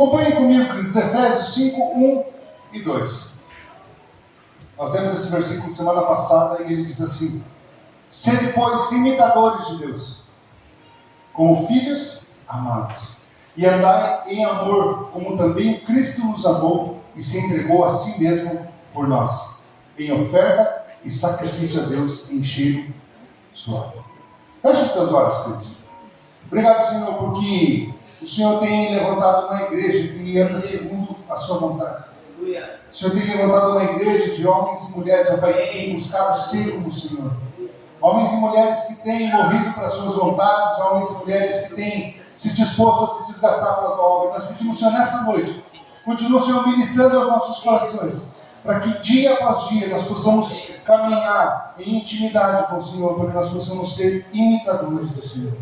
Acompanhem comigo, queridos, Efésios 5, 1 e 2. Nós lemos esse versículo semana passada e ele diz assim: sede, pois, imitadores de Deus, como filhos amados, e andai em amor, como também Cristo nos amou e se entregou a si mesmo por nós, em oferta e sacrifício a Deus em cheiro suave. Feche os teus olhos, queridos. Obrigado, Senhor, porque o Senhor tem levantado uma igreja que anda segundo a sua vontade. O Senhor tem levantado uma igreja de homens e mulheres, ó Pai, que têm buscado ser como o Senhor. Homens e mulheres que têm morrido para as suas vontades, homens e mulheres que têm se disposto a se desgastar pela tua obra. Nós pedimos, Senhor, nessa noite, continua, Senhor, ministrando aos nossos corações, para que dia após dia nós possamos caminhar em intimidade com o Senhor, para que nós possamos ser imitadores do Senhor.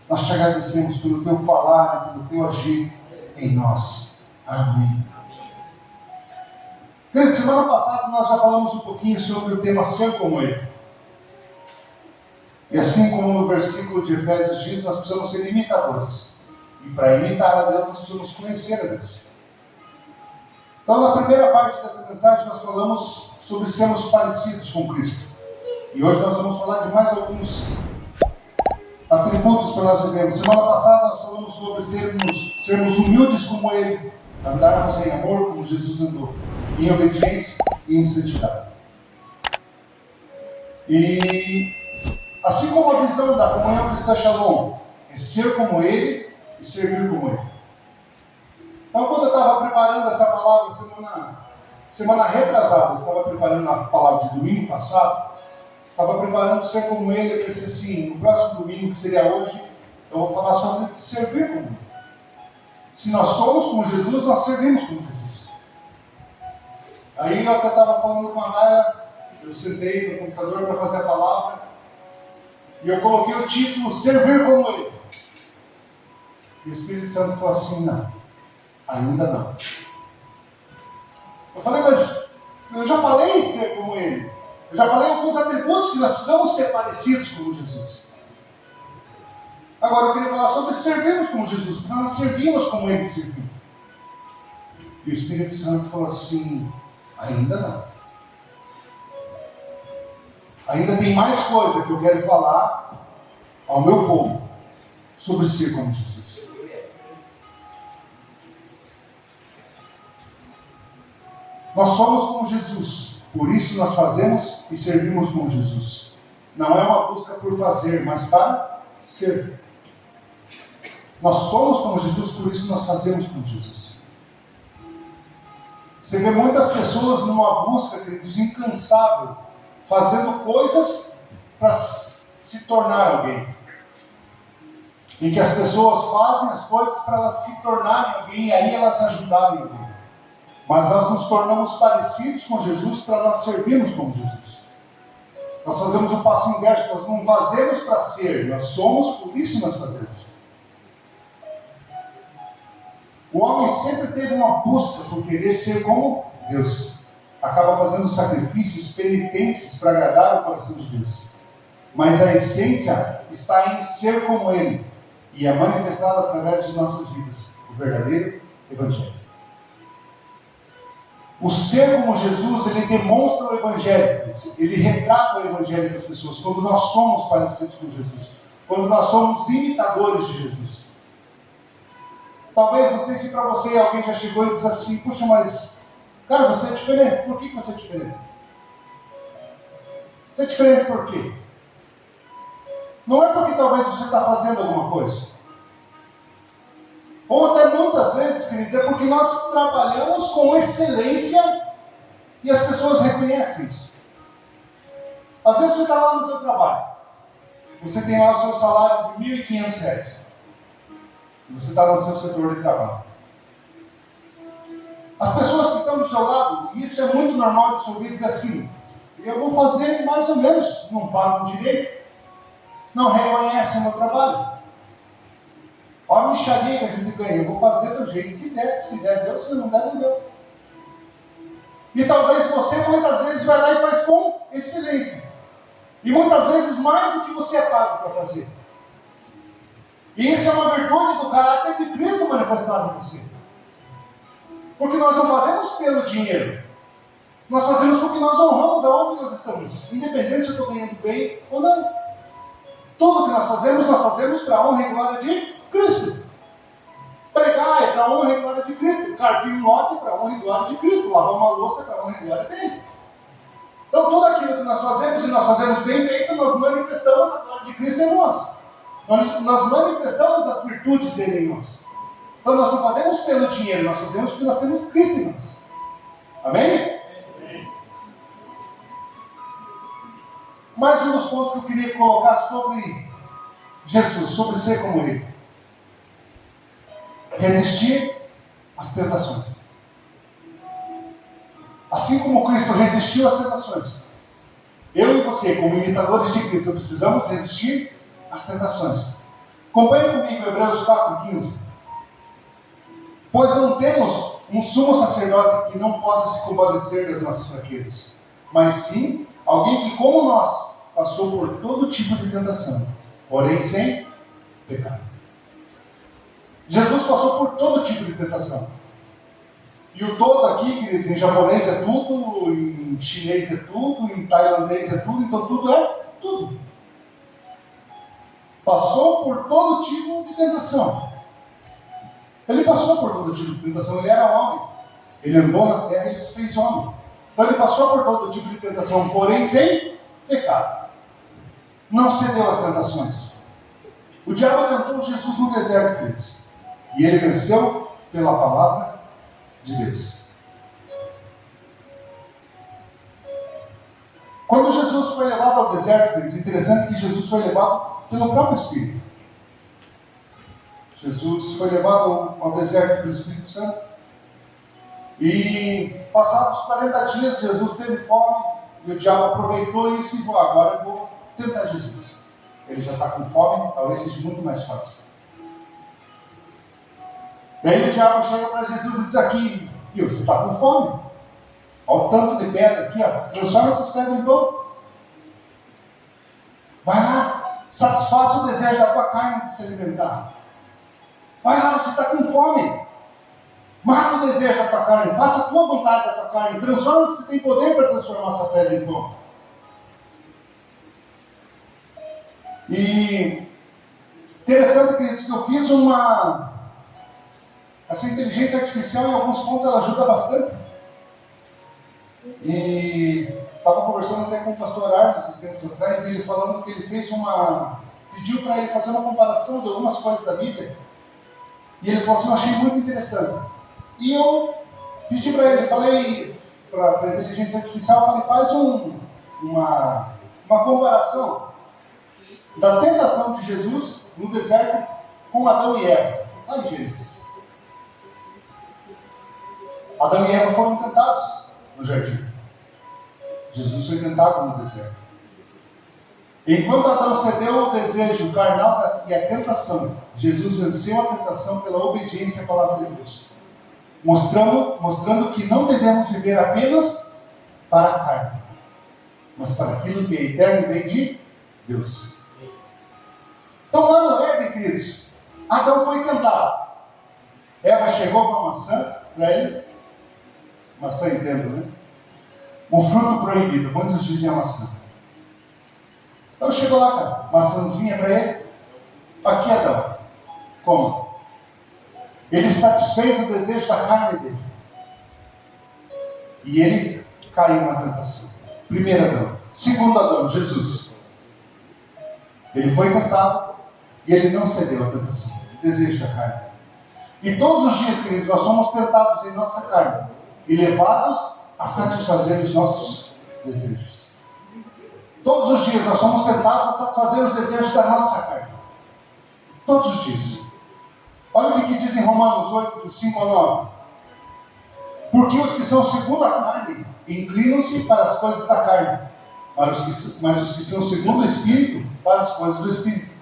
Nós te agradecemos pelo teu falar, pelo teu agir em nós. Amém. Queridos, semana passada nós já falamos um pouquinho sobre o tema ser como Ele. E assim como no versículo de Efésios diz, nós precisamos ser imitadores. E para imitar a Deus, nós precisamos conhecer a Deus. Então, na primeira parte dessa mensagem, nós falamos sobre sermos parecidos com Cristo. E hoje nós vamos falar de mais alguns atributos para nós vivermos. Semana passada nós falamos sobre sermos humildes como Ele, andarmos em amor como Jesus andou, em obediência e em santidade. E assim como a visão da comunhão cristã Shalom é ser como Ele e servir como Ele. Então, quando eu estava preparando essa palavra semana retrasada, eu estava preparando a palavra de domingo passado, estava preparando ser como Ele. Eu pensei assim, no próximo domingo, que seria hoje, eu vou falar sobre servir como Ele. Se nós somos como Jesus, nós servimos como Jesus. Aí eu até estava falando com a Naya, eu sentei no computador para fazer a palavra, e eu coloquei o título, servir como Ele. E o Espírito Santo falou assim, não, ainda não. Eu falei, mas eu já falei ser como Ele. Eu já falei alguns atributos que nós precisamos ser parecidos com Jesus. Agora eu queria falar sobre servirmos como Jesus, porque nós servimos como Ele serviu. E o Espírito Santo falou assim, ainda não. Ainda tem mais coisa que eu quero falar ao meu povo sobre ser como Jesus. Nós somos como Jesus, por isso nós fazemos e servimos como Jesus. Não é uma busca por fazer, mas para ser. Nós somos como Jesus, por isso nós fazemos como Jesus. Você vê muitas pessoas numa busca, queridos, incansável, fazendo coisas para se tornar alguém. Em que as pessoas fazem as coisas para elas se tornarem alguém e aí elas ajudarem alguém. Mas nós nos tornamos parecidos com Jesus para nós servirmos como Jesus. Nós fazemos o passo inverso, nós não fazemos para ser, nós somos, por isso nós fazemos. O homem sempre teve uma busca por querer ser como Deus. Acaba fazendo sacrifícios, penitências para agradar o coração de Deus. Mas a essência está em ser como Ele e é manifestada através de nossas vidas, o verdadeiro Evangelho. O ser como Jesus, ele demonstra o Evangelho, ele retrata o Evangelho para as pessoas, quando nós somos parecidos com Jesus, quando nós somos imitadores de Jesus. Talvez, não sei se para você alguém já chegou e disse assim, puxa, mas, cara, você é diferente. Por que você é diferente? Você é diferente por quê? Não é porque talvez você está fazendo alguma coisa. Ou até muitas vezes, queridos, é porque nós trabalhamos com excelência e as pessoas reconhecem isso. Às vezes você está lá no seu trabalho, você tem lá o seu salário de R$1.500, e você está no seu setor de trabalho. As pessoas que estão do seu lado, e isso é muito normal de se ouvir dizer assim, eu vou fazer mais ou menos, não pagam direito, não reconhecem o meu trabalho. Olha a mixaria que a gente ganha, eu vou fazer do jeito que der, se der, deu, se não der, não deu. E talvez você muitas vezes vai lá e faz com excelência. E muitas vezes mais do que você é pago para fazer. E isso é uma virtude do caráter de Cristo manifestado em você. Porque nós não fazemos pelo dinheiro. Nós fazemos porque nós honramos aonde nós estamos. Independente se eu estou ganhando bem ou não. Tudo que nós fazemos para a honra e glória de Cristo. Pregar é para a honra e glória de Cristo. Carpir um lote é para a honra e glória de Cristo. Lavar uma louça é para a honra e glória dele. Então tudo aquilo que nós fazemos, e nós fazemos bem feito, nós manifestamos a glória de Cristo em nós. Nós manifestamos as virtudes dele em nós. Então nós não fazemos pelo dinheiro, nós fazemos porque nós temos Cristo em nós. Amém? Mais um dos pontos que eu queria colocar sobre Jesus, sobre ser como Ele. Resistir às tentações. Assim como Cristo resistiu às tentações, eu e você, como imitadores de Cristo, precisamos resistir às tentações. Acompanhe comigo Hebreus 4,15. Pois não temos um sumo sacerdote que não possa se compadecer das nossas fraquezas, mas sim alguém que, como nós, passou por todo tipo de tentação, porém sem pecado. Jesus passou por todo tipo de tentação. E o todo aqui, queridos, em japonês é tudo, em chinês é tudo, em tailandês é tudo, então tudo é tudo. Passou por todo tipo de tentação. Ele passou por todo tipo de tentação, ele era homem. Ele andou na terra e ele se fez homem. Então ele passou por todo tipo de tentação, porém sem pecado. Não cedeu às tentações. O diabo tentou Jesus no deserto, queridos. E ele venceu pela palavra de Deus. Quando Jesus foi levado ao deserto, queridos, é interessante que Jesus foi levado pelo próprio Espírito. Jesus foi levado ao deserto pelo Espírito Santo. E passados 40 dias, Jesus teve fome. E o diabo aproveitou isso e falou: agora eu vou tentar Jesus. Ele já está com fome, talvez seja muito mais fácil. Daí o diabo chega para Jesus e diz aqui: você está com fome? Olha o tanto de pedra aqui, ó. Transforma essas pedras em pão. Vai lá, satisfaça o desejo da tua carne de se alimentar. Vai lá, você está com fome. Mata o desejo da tua carne, faça a tua vontade da tua carne. Transforma, você tem poder para transformar essa pedra em pão. E interessante, queridos, que eu fiz essa inteligência artificial, em alguns pontos, ela ajuda bastante. E estava conversando até com o pastor Arno esses tempos atrás, e ele falando que ele fez pediu para ele fazer uma comparação de algumas coisas da Bíblia. E ele falou assim: eu achei muito interessante. E eu pedi para ele, falei para a inteligência artificial, falei: faz uma comparação da tentação de Jesus no deserto com Adão e Eva, lá em Gênesis. Adão e Eva foram tentados no jardim. Jesus foi tentado no deserto. Enquanto Adão cedeu ao desejo carnal e à tentação, Jesus venceu a tentação pela obediência à palavra de Deus, mostrando que não devemos viver apenas para a carne, mas para aquilo que é eterno e vem de Deus. Então lá no Éden, queridos, Adão foi tentado. Eva chegou com a maçã para ele. Maçã, entendo, né? O fruto proibido, muitos dizem a maçã. Então chegou lá, cara, maçãzinha para ele. Aqui, Adão, coma. Ele satisfez o desejo da carne dele. E ele caiu na tentação. Primeiro Adão. Segundo Adão, Jesus. Ele foi tentado e ele não cedeu à tentação, o desejo da carne. E todos os dias, queridos, nós somos tentados em nossa carne e levados a satisfazer os nossos desejos. Todos os dias nós somos tentados a satisfazer os desejos da nossa carne. Todos os dias. Olha o que diz em Romanos 8, do 5 ao 9. Porque os que são segundo a carne inclinam-se para as coisas da carne, mas os que são segundo o Espírito, para as coisas do Espírito.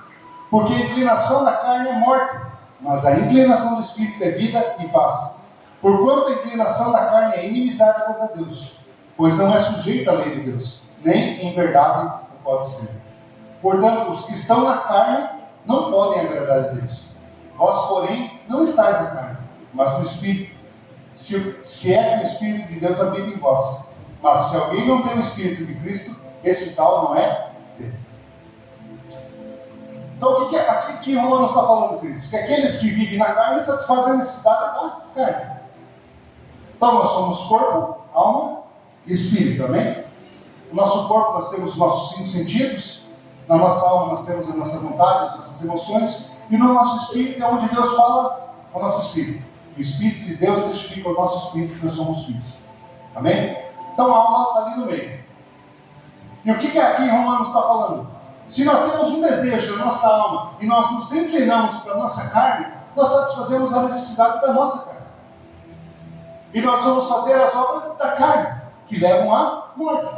Porque a inclinação da carne é morte, mas a inclinação do Espírito é vida e paz. Porquanto a inclinação da carne é inimizade contra Deus, pois não é sujeita à lei de Deus, nem em verdade o pode ser. Portanto, os que estão na carne não podem agradar a Deus. Vós, porém, não estáis na carne, mas no Espírito. se é que o Espírito de Deus habita em vós. Mas se alguém não tem o Espírito de Cristo, esse tal não é dele. Então, o que aqui que Romanos está falando, queridos? Que aqueles que vivem na carne satisfazem a necessidade da carne. Então, nós somos corpo, alma e espírito, amém? No nosso corpo nós temos os nossos 5 sentidos, na nossa alma nós temos a nossa vontade, as nossas emoções, e no nosso espírito é onde Deus fala ao nosso espírito. O Espírito de Deus testifica ao nosso espírito que nós somos filhos. Amém? Então a alma está ali no meio. E o que aqui Romanos está falando? Se nós temos um desejo na nossa alma e nós nos inclinamos para a nossa carne, nós satisfazemos a necessidade da nossa carne. E nós vamos fazer as obras da carne, que levam à morte.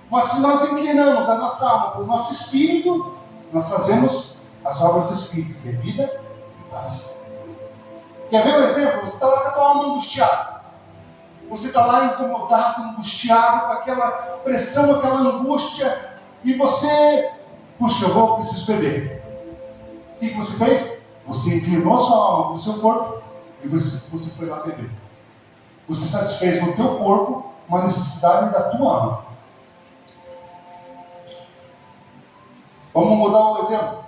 Mas se nós inclinamos a nossa alma para o nosso espírito, nós fazemos as obras do espírito, que é vida e paz. Quer ver um exemplo? Você está lá com a tua alma angustiada. Você está lá incomodado, angustiado, com aquela pressão, aquela angústia. E você, puxa, eu preciso beber. O que você fez? Você inclinou sua alma para o seu corpo e você foi lá beber. Você satisfez no teu corpo uma necessidade da tua alma. Vamos mudar o exemplo.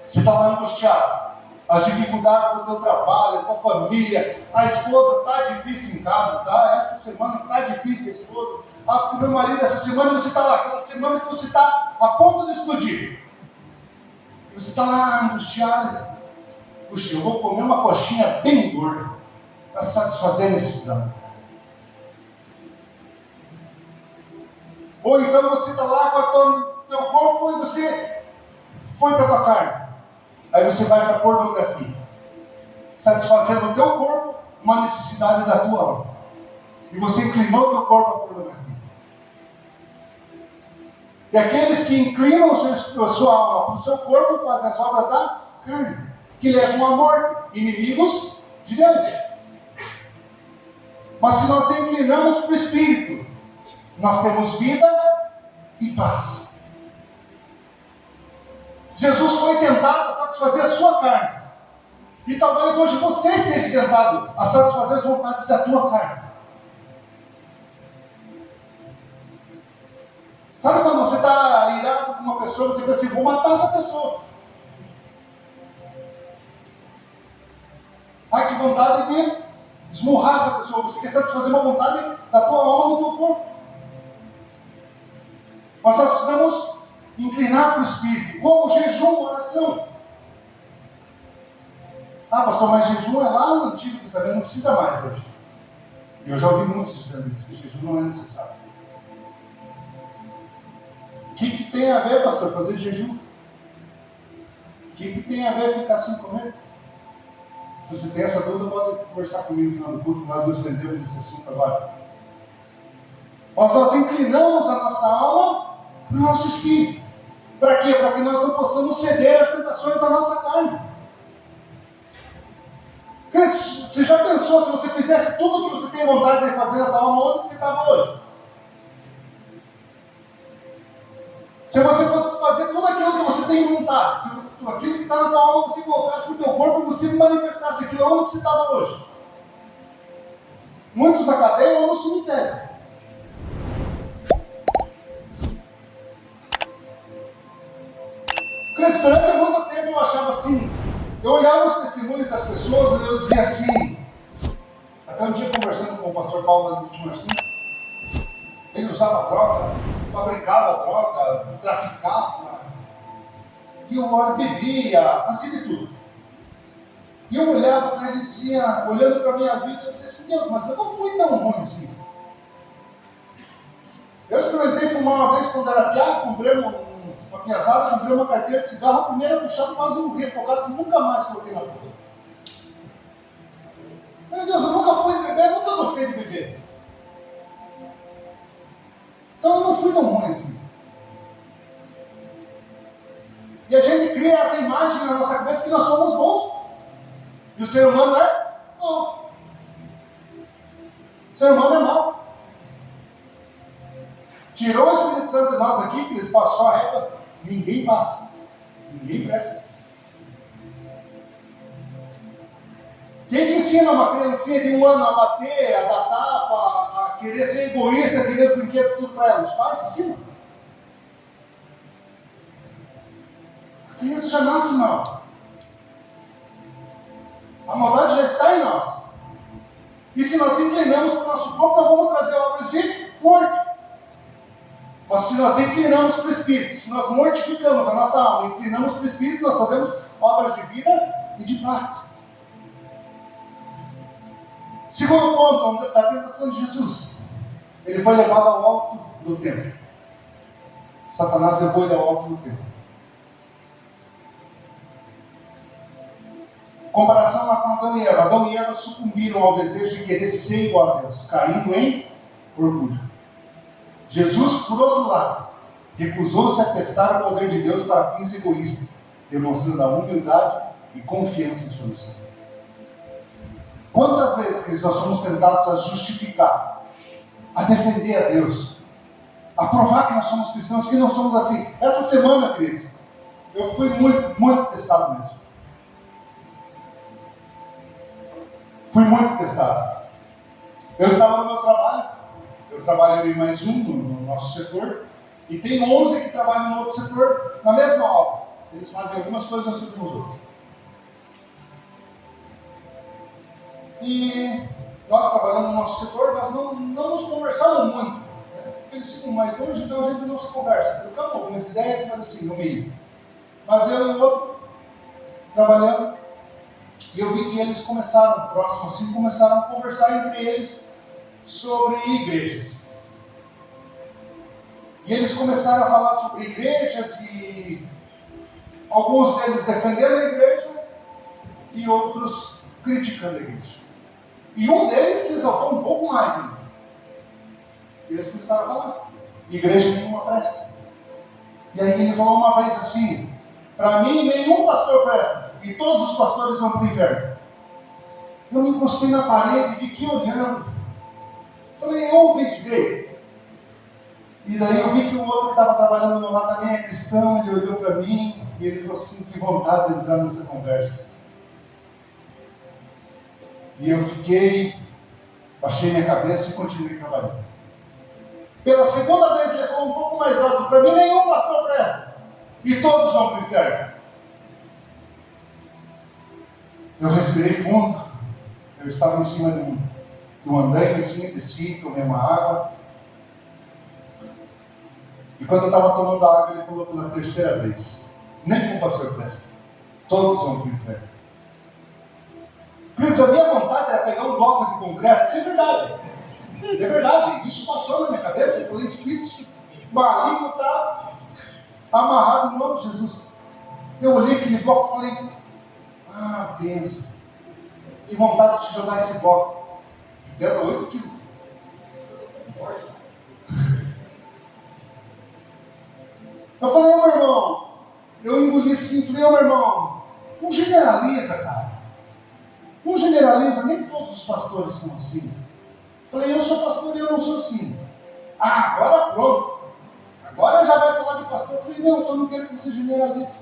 Você está lá angustiado. As dificuldades do teu trabalho, da tua família, a esposa está difícil em casa, tá? Essa semana está difícil a esposa. Ah, porque meu marido, essa semana você está lá, aquela semana que você está a ponto de explodir. E você está lá angustiado. Puxa, eu vou comer uma coxinha bem gorda para satisfazer a necessidade. Ou então você está lá com o teu corpo e você foi para a tua carne. Aí você vai para a pornografia, satisfazendo o teu corpo uma necessidade da tua alma. E você inclinou o teu corpo à pornografia. E aqueles que inclinam a sua alma para o seu corpo fazem as obras da carne, que levam à morte, inimigos de Deus. Mas se nós inclinamos para o Espírito, nós temos vida e paz. Jesus foi tentado a satisfazer a sua carne. E talvez hoje você esteja tentado a satisfazer as vontades da tua carne. Sabe quando você está irado com uma pessoa, você pensa assim, vou matar essa pessoa. Ai, que vontade de esmurrar essa pessoa. Você quer satisfazer uma vontade da tua alma, do teu corpo. Mas nós precisamos inclinar para o Espírito, como jejum, oração. Ah, pastor, mas jejum é lá no Antigo Testamento, não precisa mais hoje. Eu já ouvi muitos dizendo isso, que jejum não é necessário. O que tem a ver, pastor, fazer jejum? O que tem a ver ficar sem comer? Se você tem essa dúvida, pode conversar comigo no final do culto, nós nos entendemos esse assunto agora. Mas nós inclinamos a nossa alma para o nosso espírito. Para quê? Para que nós não possamos ceder às tentações da nossa carne. Você já pensou se você fizesse tudo o que você tem vontade de fazer na tua alma, onde você estava hoje? Se você fosse fazer tudo aquilo que você tem vontade, se aquilo que está na tua alma você colocasse no teu corpo e você manifestasse aquilo, onde você estava hoje? Muitos na cadeia ou no cemitério. Durante muito tempo eu achava assim, eu olhava os testemunhos das pessoas e eu dizia assim, até um dia conversando com o pastor Paulo no último assunto, ele usava droga, fabricava droga, traficava, e eu bebia, fazia de tudo. E eu olhava para ele e dizia, olhando para a minha vida, eu dizia assim, Deus, mas eu não fui tão ruim assim. Eu experimentei fumar uma vez quando era piá, comprei uma piazada, comprei uma carteira de cigarro, a primeira puxada quase morri afogado, nunca mais coloquei na boca. Meu Deus, eu nunca fui beber, nunca gostei de beber. Então eu não fui tão ruim assim. E a gente cria essa imagem na nossa cabeça que nós somos bons. E o ser humano é mau. O ser humano é mau. Tirou o Espírito Santo de nós aqui, que eles passou a régua, ninguém passa. Ninguém presta. Quem que ensina uma criancinha de 1 ano a bater, a dar tapa, a querer ser egoísta, a querer os brinquedos tudo para ela? Os pais ensinam. A criança já nasce mal. A maldade já está em nós. E se nós inclinamos para o nosso corpo, nós vamos trazer obras de morte. Mas se nós inclinamos para o Espírito, se nós mortificamos a nossa alma, inclinamos para o Espírito, nós fazemos obras de vida e de paz. Segundo ponto da tentação de Jesus. Ele foi levado ao alto do templo. Satanás levou ele ao alto do templo. Comparação lá com Adão e Eva. Adão e Eva sucumbiram ao desejo de querer ser igual a Deus, caindo em orgulho. Jesus, por outro lado, recusou-se a testar o poder de Deus para fins egoístas, demonstrando a humildade e confiança em sua missão. Quantas vezes nós somos tentados a justificar, a defender a Deus, a provar que nós somos cristãos, que não somos assim? Essa semana, queridos, eu fui muito testado mesmo. Fui muito testado. Eu estava no meu trabalho, eu trabalho em mais um no nosso setor, e tem 11 que trabalham no outro setor, na mesma obra. Eles fazem algumas coisas, nós fazemos outras. E nós trabalhando no nosso setor, nós não nos conversamos muito. Né? Eles ficam mais longe, então a gente não se conversa. Trocamos algumas ideias, mas assim, no mínimo. Mas eu e o outro, trabalhando, e eu vi que eles começaram, próximo assim, começaram a conversar entre eles sobre igrejas. E eles começaram a falar sobre igrejas e alguns deles defendendo a igreja e outros criticando a igreja. E um deles se exaltou um pouco mais ainda. E eles começaram a falar: igreja nenhuma presta. E aí ele falou uma vez assim: para mim nenhum pastor presta, e todos os pastores vão para o inferno. Eu me encostei na parede e fiquei olhando. Falei: eu ouvi direito. E daí eu vi que o outro que estava trabalhando no lado também é cristão. Ele olhou para mim e ele falou assim: que vontade de entrar nessa conversa. E eu fiquei, baixei minha cabeça e continuei trabalhando. Pela segunda vez ele falou um pouco mais alto: para mim nenhum pastor presta, e todos vão para o inferno. Eu respirei fundo. Eu estava em cima de um andaime assim, desci, tomei uma água. E quando eu estava tomando a água, ele falou pela terceira vez: nenhum pastor presta, todos vão para o inferno. Queridos, a minha vontade era pegar um bloco de concreto. É verdade, isso passou na minha cabeça. Eu falei: espírito maligno está amarrado em nome de Jesus. Eu olhei aquele bloco e falei: ah, benção, que vontade de jogar esse bloco. Pesa 8 quilos. Eu falei: meu irmão, eu engoli assim, falei: meu irmão, não generaliza, cara. Não generaliza, nem todos os pastores são assim. Falei: eu sou pastor e eu não sou assim. Ah, agora pronto. Agora já vai falar de pastor. Falei: não, só não quero que você generalize.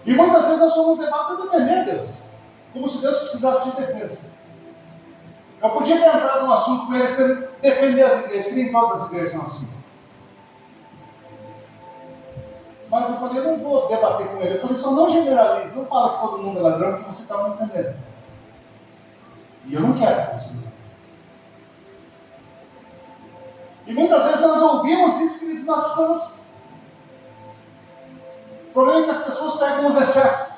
E muitas vezes nós somos levados a defender Deus, como se Deus precisasse de defesa. Eu podia ter entrado no assunto com eles, defender as igrejas, que nem todas as igrejas são assim. Mas eu falei: eu não vou debater com ele. Eu falei: só não generalize, não fala que todo mundo é ladrão, porque você está me defendendo. E eu não quero isso. E muitas vezes nós ouvimos isso e nós precisamos. O problema é que as pessoas pegam os excessos.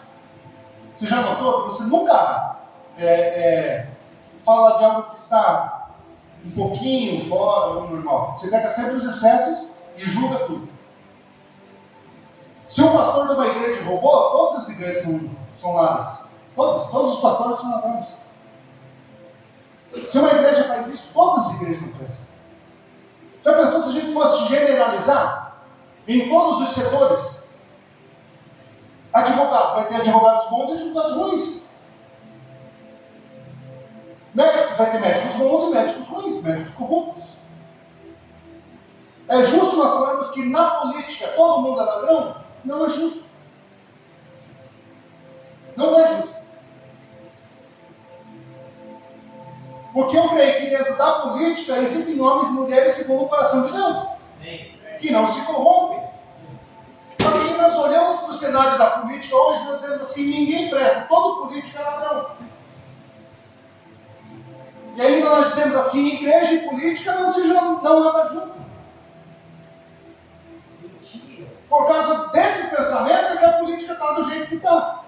Você já notou que você nunca fala de algo que está um pouquinho fora do normal? Você pega sempre os excessos e julga tudo. Se um pastor de uma igreja roubou, todas as igrejas são ladrões. Todos os pastores são ladrões. Se uma igreja faz isso, todas as igrejas não prestam. Já pensou se a gente fosse generalizar em todos os setores? Advogados, vai ter advogados bons e advogados ruins. Médicos, vai ter médicos bons e médicos ruins, médicos corruptos. É justo nós falarmos que na política todo mundo é ladrão? Não é justo. Não é justo. Porque eu creio que dentro da política existem homens e mulheres segundo o coração de Deus, que não se corrompem. Só que nós olhamos para o cenário da política hoje, nós dizemos assim, ninguém presta, todo político é ladrão. E ainda nós dizemos assim, igreja e política não andam junto. Por causa desse pensamento é que a política está do jeito que está.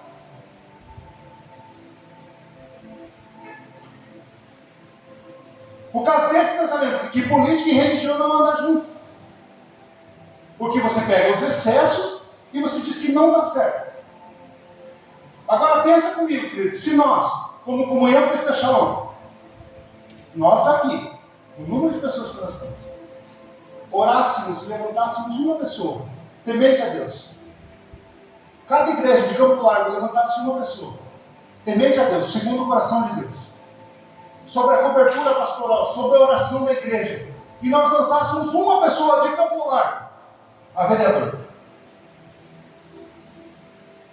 Por causa desse pensamento de que política e religião não andam junto. Porque você pega os excessos e você diz que não dá certo. Agora pensa comigo, querido, se nós, como comunhão Cristo Shalom, nós aqui, o número de pessoas que nós estamos, orássemos e levantássemos uma pessoa, temente a Deus. Cada igreja de Campo Largo levantasse uma pessoa, temente a Deus, segundo o coração de Deus, sobre a cobertura pastoral, sobre a oração da igreja, e nós lançássemos uma pessoa de Campo Largo a vereador,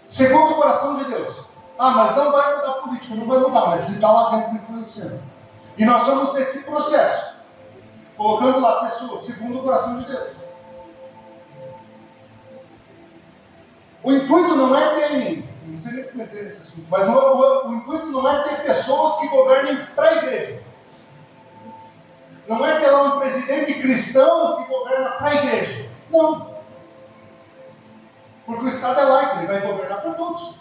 segundo o coração de Deus. Mas não vai mudar a política, não vai mudar, mas ele está lá dentro influenciando. E nós vamos nesse processo, colocando lá pessoas segundo o coração de Deus. O intuito não é ter, não sei nem como esse assunto, mas o intuito não é ter pessoas que governem para a igreja. Não é ter lá um presidente cristão que governa para a igreja. Não. Porque o Estado é laico, ele vai governar para todos.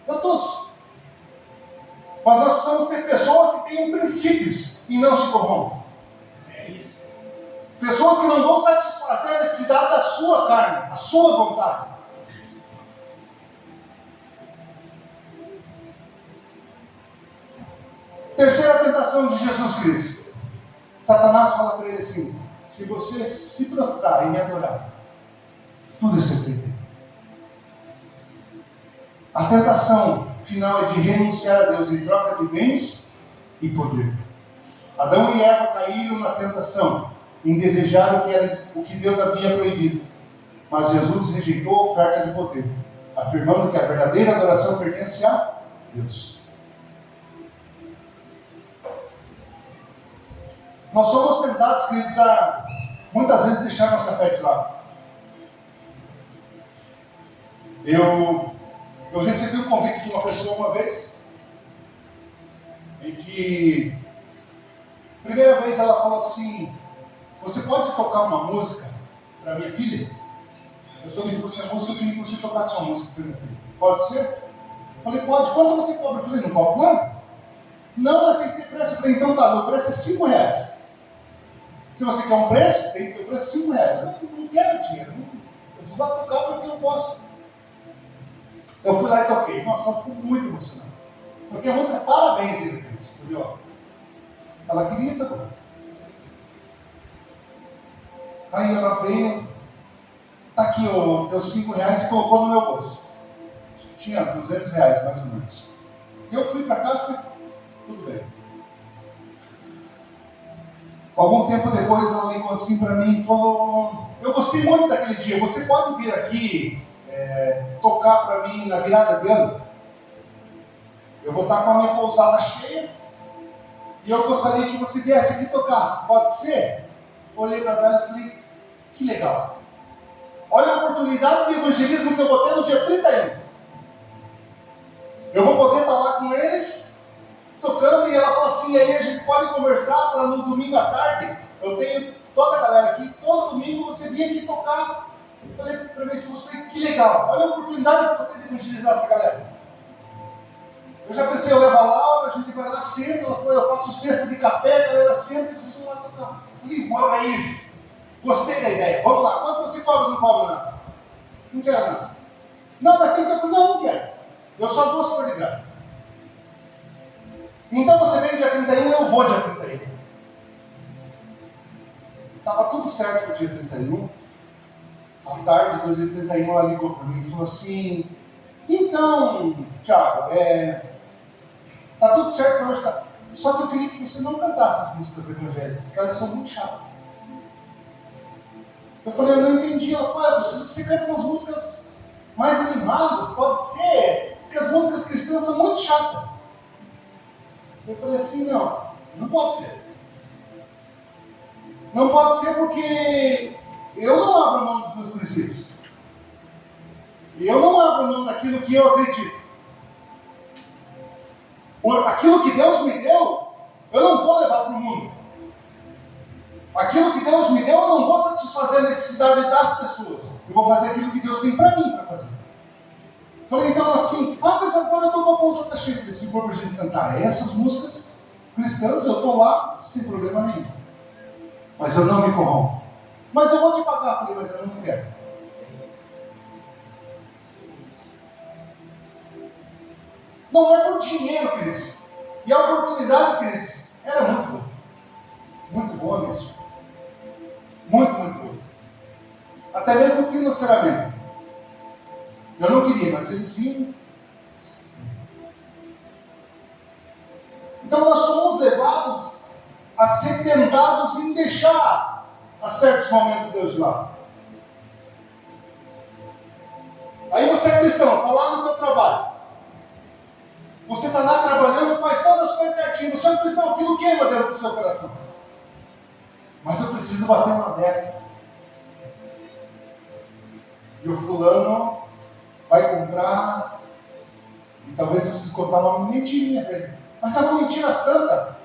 Para todos. Mas nós precisamos ter pessoas que tenham princípios e não se corrompam. É isso. Pessoas que não vão satisfazer a necessidade da sua carne, a sua vontade. Terceira tentação de Jesus Cristo. Satanás fala para ele assim: se você se prostrar e me adorar, tudo isso é perder. A tentação final é de renunciar a Deus em troca de bens e poder. Adão e Eva caíram na tentação em desejar o que Deus havia proibido. Mas Jesus rejeitou a oferta de poder, afirmando que a verdadeira adoração pertence a Deus. Nós somos tentados, queridos, a muitas vezes deixar nossa fé de lado. Eu recebi um convite de uma pessoa uma vez, em que, primeira vez ela falou assim: você pode tocar uma música para minha filha? Eu soube que você é música, eu queria que você tocasse uma música para minha filha. Pode ser? Eu falei, pode. Quanto você cobra? Eu falei, não cobro nada. Não, mas tem que ter preço. Eu falei, então tá, meu preço é R$5. Se você quer um preço, tem que ter o preço R$5. Eu não quero dinheiro. Eu vou lá tocar porque eu posso. Eu fui lá e toquei. Nossa, eu fui muito emocionado. Porque a música Parabéns, de Deus. Entendeu? Ela queria tocar. Aí ela veio, tá aqui o teus R$5 e colocou no meu bolso. Tinha R$200 mais ou menos. Eu fui para casa e falei, tudo bem. Algum tempo depois ela ligou assim para mim e falou: eu gostei muito daquele dia, você pode vir aqui tocar para mim na virada de ano? Eu vou estar com a minha pousada cheia e eu gostaria que você viesse aqui tocar, pode ser? Olhei para ela e falei, que legal. Olha a oportunidade de evangelismo que eu vou ter no dia 31. Eu vou poder estar lá com eles, tocando, e ela falou assim, e aí a gente pode conversar para no domingo à tarde, eu tenho toda a galera aqui, todo domingo você vinha aqui tocar. Eu falei para minha esposa, que legal, olha a oportunidade que eu vou ter de evangelizar essa galera. Eu já pensei, eu levo a Laura, a gente vai lá, senta, ela falou, eu faço cesta de café, a galera senta e vocês vão lá tocar. Eu falei, uau, é isso, gostei da ideia, vamos lá, quanto você cobra? Não cobra nada. Não quero nada. Não, mas tem que... Não quero. Eu só vou se for de graça. Então você vem dia 31, eu vou dia 31. Estava tudo certo para o dia 31. À tarde do dia 31 ela ligou para mim e falou assim, então, Thiago, tá tudo certo para hoje, tá? Só que eu queria que você não cantasse as músicas evangélicas, porque elas são muito chatas. Eu falei, eu não entendi. Ela falou, eu preciso que você cante umas músicas mais animadas, pode ser, porque as músicas cristãs são muito chatas. Eu falei assim, não, Não pode ser. Não pode ser porque eu não abro mão dos meus princípios. E eu não abro mão daquilo que eu acredito. Aquilo que Deus me deu, eu não vou levar para o mundo. Aquilo que Deus me deu, eu não vou satisfazer a necessidade das pessoas. Eu vou fazer aquilo que Deus tem para mim para fazer. Falei, então assim, mas agora eu estou com a bolsa cheia. Se for para a gente cantar essas músicas cristãs, eu estou lá sem problema nenhum. Mas eu não me corrompo. Mas eu vou te pagar. Falei, mas eu não quero. Não é por dinheiro, queridos. E a oportunidade, queridos, era muito boa. Muito boa mesmo. Muito, muito boa. Até mesmo financeiramente. Eu não queria, mas eles iam. Então nós somos levados a ser tentados em deixar a certos momentos Deus de lado. Aí você é cristão, está lá no teu trabalho. Você está lá trabalhando, faz todas as coisas certinho. Você é cristão, aquilo queima dentro do seu coração. Mas eu preciso bater uma meta. E o fulano vai comprar, e talvez eu precise contar uma mentirinha para ele. Mas é uma mentira santa.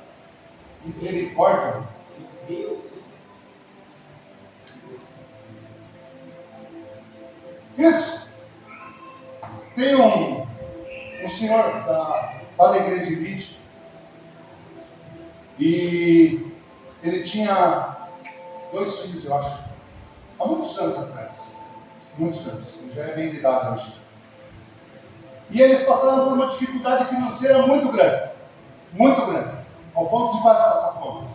Misericórdia. Queridos, tem um senhor lá da igreja de Vite, e ele tinha 2 filhos, eu acho, há muitos anos atrás. Muitos anos, ele já é bem de idade hoje. E eles passaram por uma dificuldade financeira muito grande, ao ponto de quase passar fome.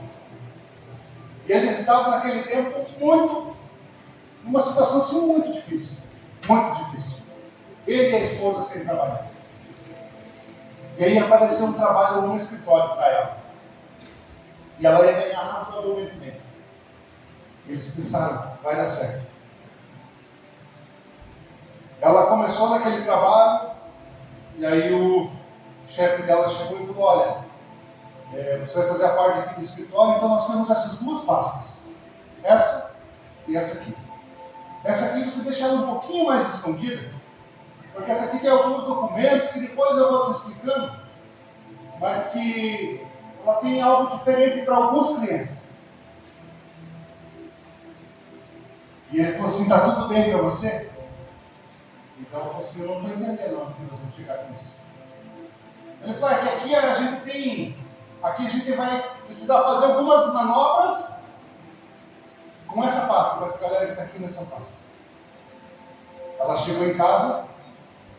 E eles estavam naquele tempo numa situação assim muito difícil. Ele e a esposa sem trabalhar. E aí apareceu um trabalho no escritório para ela. E ela ia ganhar razoavelmente bem. Eles pensaram, vai dar certo. Ela começou naquele trabalho, e aí o chefe dela chegou e falou, olha, você vai fazer a parte aqui do escritório, então nós temos essas 2 pastas. Essa e essa aqui. Essa aqui você deixa ela um pouquinho mais escondida, porque essa aqui tem alguns documentos que depois eu vou te explicando, mas que ela tem algo diferente para alguns clientes. E ele falou assim, está tudo bem para você? Então eu falei assim, eu não estou entendendo onde nós vamos chegar com isso. Ele falou, que aqui a gente vai precisar fazer algumas manobras com essa pasta, com essa galera que está aqui nessa pasta. Ela chegou em casa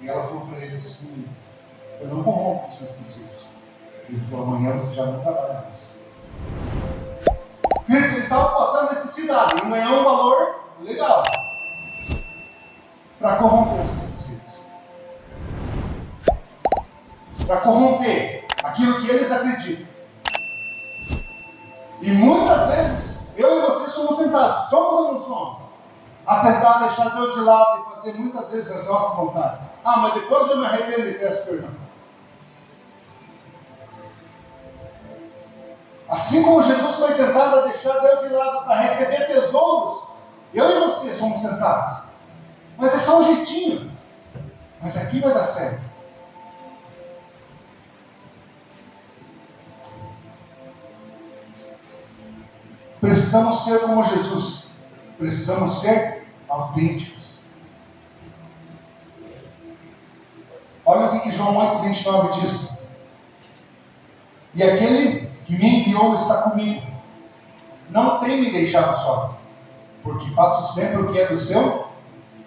e ela falou para ele assim, eu não corrompo os seus princípios. Ele falou, amanhã você já não trabalha mais. Porque eles estavam passando necessidade e ganhar um valor legal para corromper os seus princípios. Para corromper aquilo que eles acreditam. E muitas vezes, eu e você somos tentados, somos ou não somos? A tentar deixar Deus de lado e fazer muitas vezes as nossas vontades. Mas depois eu me arrependo e peço perdão. Assim como Jesus foi tentado a deixar Deus de lado para receber tesouros, eu e você somos tentados. Mas é só um jeitinho. Mas aqui vai dar certo. Precisamos ser como Jesus. Precisamos ser autênticos. Olha o que João 8,29 diz. E aquele que me enviou está comigo. Não tem me deixado só, porque faço sempre o que é do seu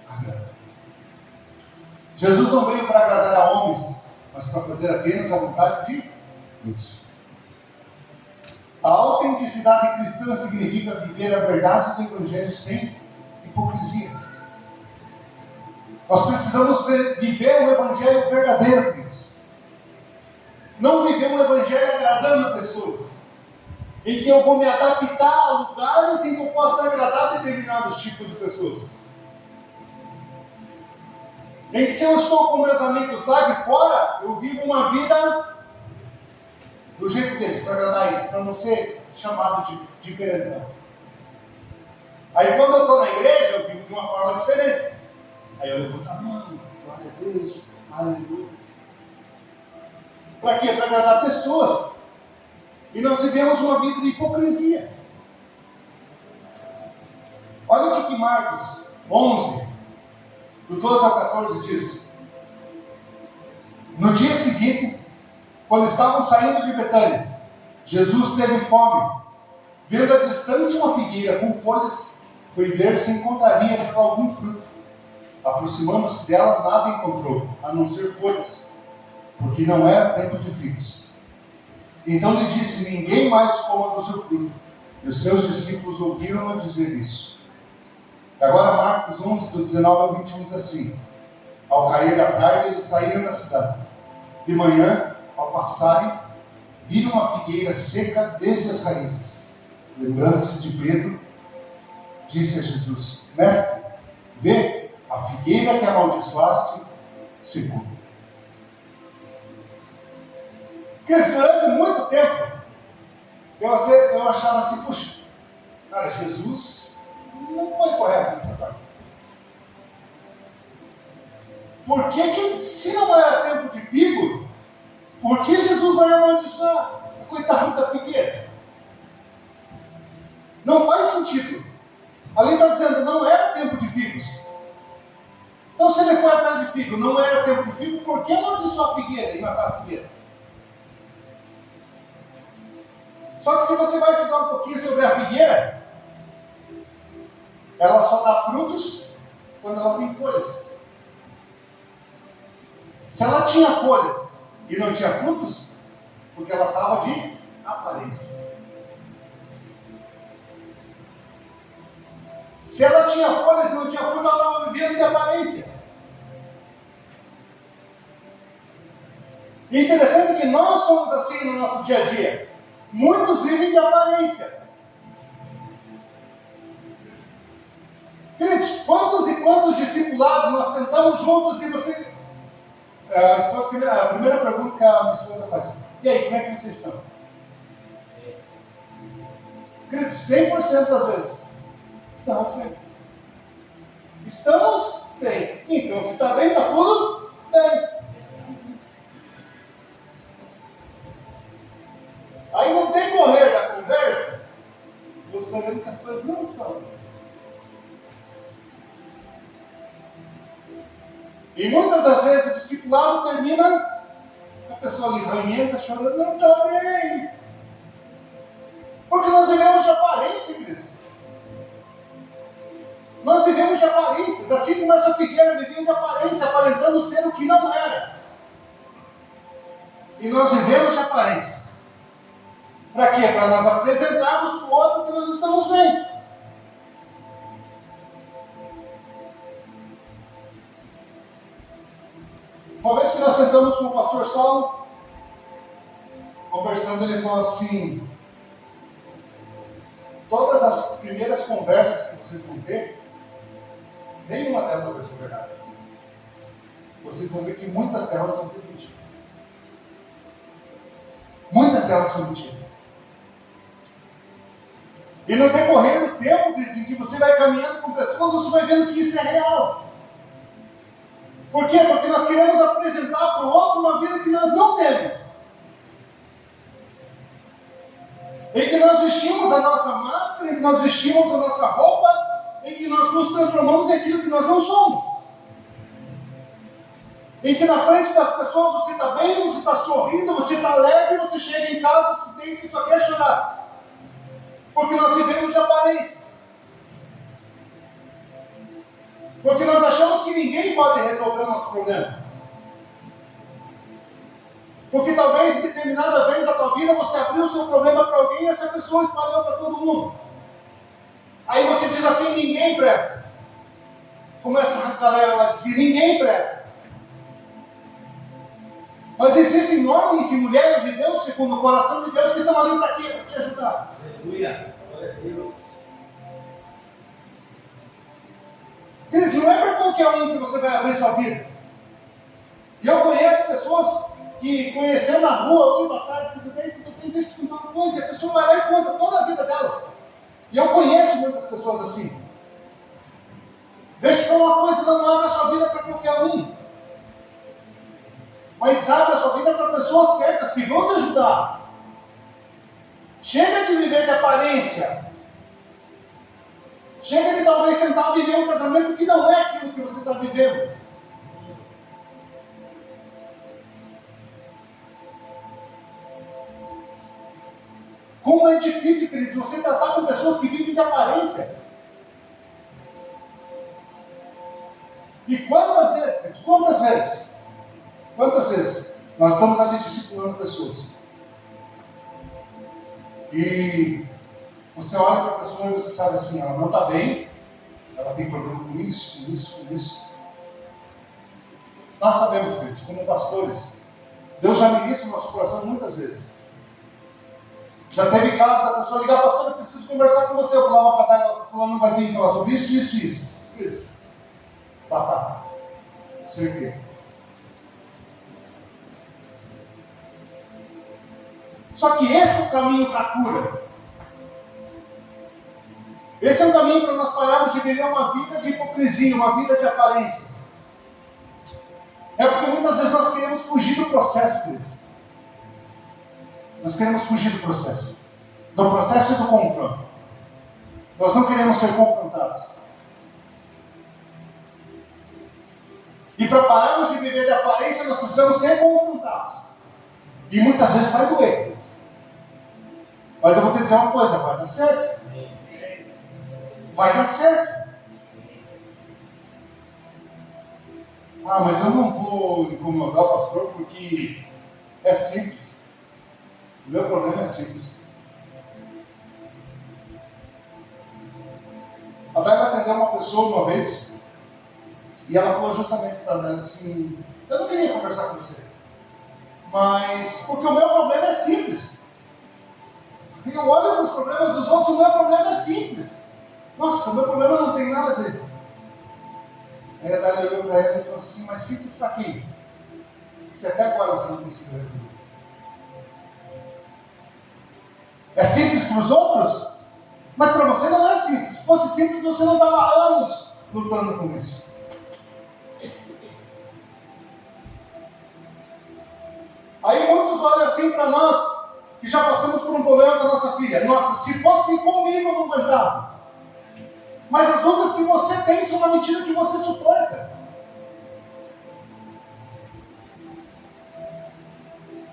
agrado. Jesus não veio para agradar a homens, mas para fazer apenas a vontade de Deus. A autenticidade cristã significa viver a verdade do Evangelho sem hipocrisia. Nós precisamos viver o Evangelho verdadeiro, Deus. Não viver um Evangelho agradando pessoas, em que eu vou me adaptar a lugares em que eu possa agradar determinados tipos de pessoas. Em que se eu estou com meus amigos lá de fora, eu vivo uma vida do jeito deles, para agradar eles, para não ser chamado de diferentão. Aí quando eu estou na igreja, eu vivo de uma forma diferente. Aí eu levanto a mão, glória a Deus, aleluia. Para quê? Para agradar pessoas. E nós vivemos uma vida de hipocrisia. Olha o que Marcos 11, do 12 ao 14 diz. No dia seguinte, quando estavam saindo de Betânia, Jesus teve fome. Vendo à distância uma figueira com folhas, foi ver se encontraria algum fruto. Aproximando-se dela, nada encontrou, a não ser folhas, porque não era tempo de figos. Então lhe disse: ninguém mais coma do seu fruto. E os seus discípulos ouviram-no dizer isso. Agora Marcos 11, do 19 ao 21 diz assim: ao cair da tarde, eles saíram da cidade. De manhã, ao passarem, viram uma figueira seca desde as raízes. Lembrando-se de Pedro, disse a Jesus: mestre, vê, a figueira que amaldiçoaste secou. Porque durante muito tempo, eu achava assim, puxa, cara, Jesus não foi correto nessa parte. Por que, se não era tempo de figo, por que Jesus vai amaldiçoar a coitada da figueira? Não faz sentido. Ali está dizendo, não era tempo de figos. Então, se ele foi atrás de figo, não era tempo de figo, por que amaldiçoar a figueira e matar a figueira? Só que se você vai estudar um pouquinho sobre a figueira, ela só dá frutos quando ela tem folhas. Se ela tinha folhas e não tinha frutos, porque ela estava de aparência. Se ela tinha folhas e não tinha fruto, ela estava vivendo de aparência. E interessante que nós somos assim no nosso dia a dia. Muitos vivem de aparência. Queridos, quantos e quantos discipulados nós sentamos juntos e você... A primeira pergunta que a minha esposa faz: e aí, como é que vocês estão? Queridos, 100% das vezes estamos bem. Estamos bem. Então, se está bem, está tudo bem. Aí no decorrer da conversa, você vai vendo que as coisas não estão. E muitas das vezes o discipulado termina a pessoa ali ranhenta, chorando, não está bem. Porque nós vivemos de aparência, queridos. Nós vivemos de aparências, assim como essa figueira vivia de aparência, aparentando ser o que não era. E nós vivemos de aparência. Para quê? Para nós apresentarmos para o outro que nós estamos bem. Uma vez que nós sentamos com o pastor Saulo, conversando, ele falou assim: todas as primeiras conversas que vocês vão ter, nenhuma delas vai ser verdade. Vocês vão ver que muitas delas vão ser mentiras. Muitas delas são mentiras. E no decorrer do tempo, em que você vai caminhando com pessoas, você vai vendo que isso é real. Por quê? Porque nós queremos apresentar para o outro uma vida que nós não temos. Em que nós vestimos a nossa máscara, em que nós vestimos a nossa roupa, em que nós nos transformamos em aquilo que nós não somos. Em que na frente das pessoas você está bem, você está sorrindo, você está alegre, você chega em casa, se deita e só quer chorar. Porque nós vivemos de aparência. Porque nós achamos que ninguém pode resolver o nosso problema. Porque talvez em determinada vez da tua vida você abriu o seu problema para alguém e essa pessoa espalhou para todo mundo. Aí você diz assim: ninguém presta. Como essa galera lá dizia: ninguém presta. Mas existem homens e mulheres de Deus, segundo o coração de Deus, que estão ali para quê? Para te ajudar. Aleluia. Glória a Deus. Queridos, não é para qualquer um que você vai abrir sua vida. E eu conheço pessoas que conheceu na rua, oi, boa tarde, tudo bem, tudo E eu conheço muitas pessoas assim. Deixa eu te falar uma coisa, não abre a sua vida para qualquer um. Mas abre a sua vida para pessoas certas que vão te ajudar. Chega de viver de aparência. Chega de talvez tentar viver um casamento que não é aquilo que você está vivendo. Como é difícil, queridos, você tratar com pessoas que vivem de aparência. E quantas vezes, queridos, quantas vezes nós estamos ali disciplinando pessoas. E você olha para a pessoa e você sabe assim, ela não está bem, ela tem problema com isso, com isso, com isso. Nós sabemos, queridos, como pastores, Deus já ministra no nosso coração muitas vezes. Já teve casos da pessoa ligar, pastor, eu preciso conversar com você. Eu falava para dar, ela falou, não vai vir falar sobre isso, isso, isso. Isso. Tá. Sei o quê. Só que esse é o caminho para a cura. Esse é o caminho para nós pararmos de viver uma vida de hipocrisia, uma vida de aparência. É porque muitas vezes nós queremos fugir do processo, queridos. Nós queremos fugir do processo e do confronto. Nós não queremos ser confrontados. E para pararmos de viver de aparência, nós precisamos ser confrontados. E muitas vezes vai doer, queridos. Mas eu vou te dizer uma coisa, vai dar certo. Vai dar certo. Ah, mas eu não vou incomodar o pastor porque é simples. O meu problema é simples. A Bela atendeu uma pessoa uma vez e ela falou justamente para ela assim: eu não queria conversar com você, mas porque o meu problema é simples. E eu olho para os problemas dos outros, o meu problema é simples. Nossa, o meu problema não tem nada a ver. Aí a Dália olhou para ela e falou assim: mas simples para quem? Se até agora você não conseguiu resolver. É simples para os outros? Mas para você não é simples. Se fosse simples, você não estava anos lutando com isso. Aí muitos olham assim para nós, que já passamos por um problema com a nossa filha. Nossa, se fosse comigo eu não aguentava. Mas as lutas que você tem são na medida que você suporta.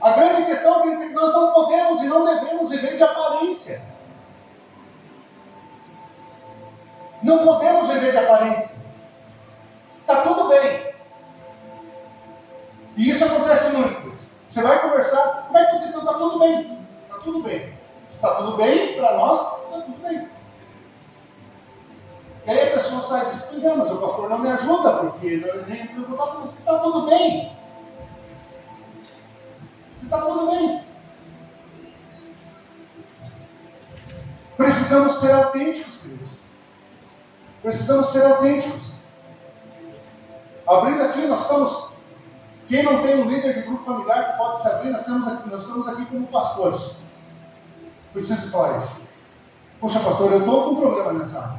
A grande questão, quer dizer, é que nós não podemos e não devemos viver de aparência. Não podemos viver de aparência. Está tudo bem. E isso acontece muito. Você vai conversar, como é que vocês estão? Está tudo bem. Está tudo bem. Está tudo bem para nós? Está tudo bem. E aí a pessoa sai e diz: pois é, mas o pastor não me ajuda, porque nem perguntar para você, está tudo bem. Se está tudo bem. Precisamos ser autênticos, queridos. Precisamos ser autênticos. Abrindo aqui, nós estamos. Quem não tem um líder de grupo familiar que pode se abrir, nós estamos aqui como pastores. Preciso falar isso. Poxa, pastor, eu estou com um problema nessa área.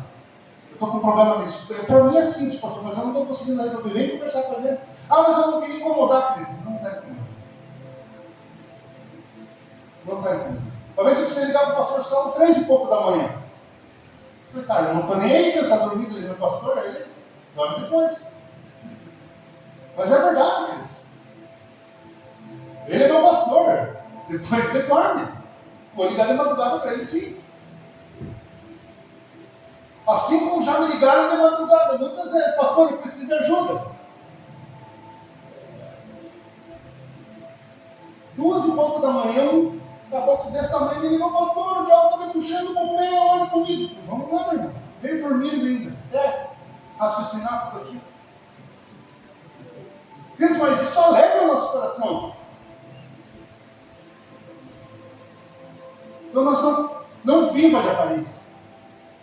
Eu estou com um problema nisso. Para mim é simples, pastor, mas eu não estou conseguindo resolver. Vem conversar com ele. Ah, mas eu não queria incomodar, queridos. Não está incomodando. Não está incomodando. Talvez eu precise ligar para o pastor só 3 e pouco da manhã. Eu falei, cara, eu não estou nem aí que ele está dormindo ali, meu pastor, aí ele dorme depois. Mas é verdade, queridos. Ele é meu pastor. Depois ele dorme. Vou ligar de madrugada para ele, sim. Assim como já me ligaram de madrugada, muitas vezes, pastor, eu preciso de ajuda. 2 e pouco da manhã, acabou desse tamanho, me ligou, pastor, o diabo está me puxando por meia hora comigo. Vamos lá, meu irmão. Vem dormindo ainda. Raciocinar tudo aqui. Isso, mas isso alegra o nosso coração. Então nós não viva de aparência.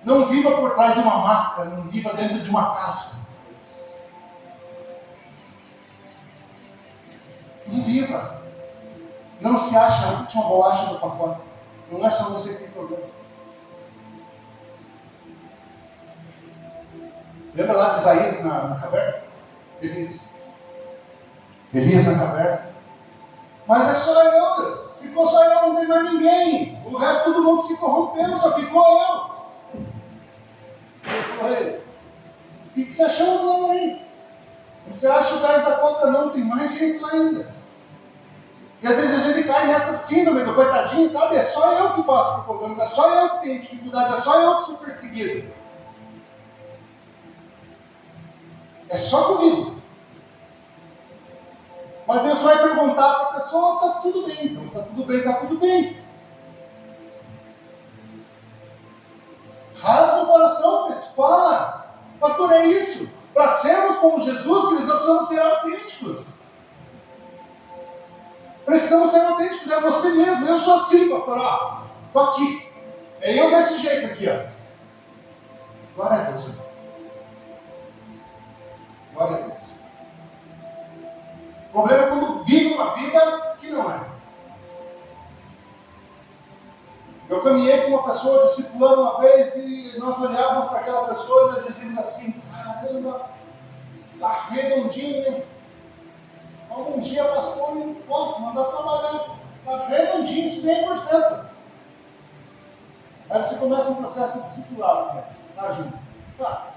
Não viva por trás de uma máscara, não viva dentro de uma casca. Não viva. Não se acha a última bolacha do pacote. Não é só você que tem problema. Lembra lá de Isaías na caverna? Elias na caverna. Mas é só eu, Deus. Ficou só eu, não tem mais ninguém. O resto todo mundo se corrompeu, só ficou eu. Deus falou a ele: o que você achando não, hein? Você acha o gás da conta não, tem mais gente lá ainda. E às vezes a gente cai nessa síndrome do coitadinho, sabe? É só eu que passo por problemas, é só eu que tenho dificuldades, é só eu que sou perseguido. É só comigo. Mas Deus vai perguntar para a pessoa: está tudo bem. Então, está tudo bem, está tudo bem. Rasga o coração, Pedro. Fala. Pastor, é isso. Para sermos como Jesus, nós precisamos ser autênticos. Precisamos ser autênticos. É você mesmo. Eu sou assim, pastor. Ó, estou aqui. É eu desse jeito aqui, ó. Glória a Deus, irmão. Glória a Deus. O problema é quando vive uma vida que não é. Eu caminhei com uma pessoa discipulando uma vez e nós olhávamos para aquela pessoa e nós dizíamos assim: caramba, está redondinho, hein? Algum dia, pastor, não pode mandar trabalhar. Está redondinho, 100%. Aí você começa um processo discipulado, né? Tá junto. Tá.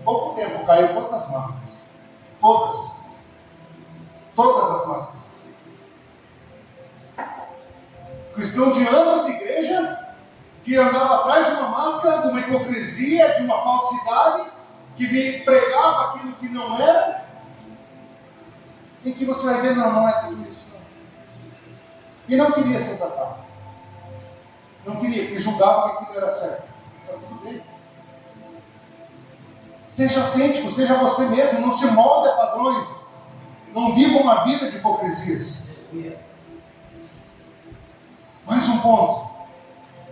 Pouco tempo caiu quantas máscaras? Todas. Todas as máscaras. Cristão de anos de igreja, que andava atrás de uma máscara, de uma hipocrisia, de uma falsidade, que pregava aquilo que não era, em que você vai ver: não é tudo isso. Não. E não queria ser tratado. Não queria, porque julgava que aquilo era certo. Está tudo bem. Seja autêntico, seja você mesmo, não se molde a padrões. Não viva uma vida de hipocrisias. Mais um ponto.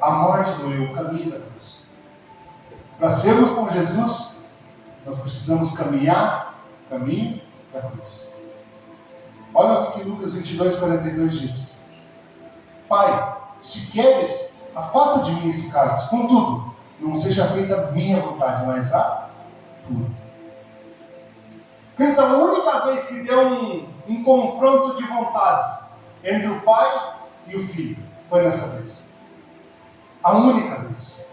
A morte doeu, o caminho da cruz. Para sermos como Jesus, nós precisamos caminhar o caminho da cruz. Olha o que Lucas 22:42 diz: Pai, se queres, afasta de mim esse cálice. Contudo, não seja feita a minha vontade, mas a tua. Queridos, a única vez que deu um confronto de vontades entre o pai e o filho foi nessa vez. A única vez.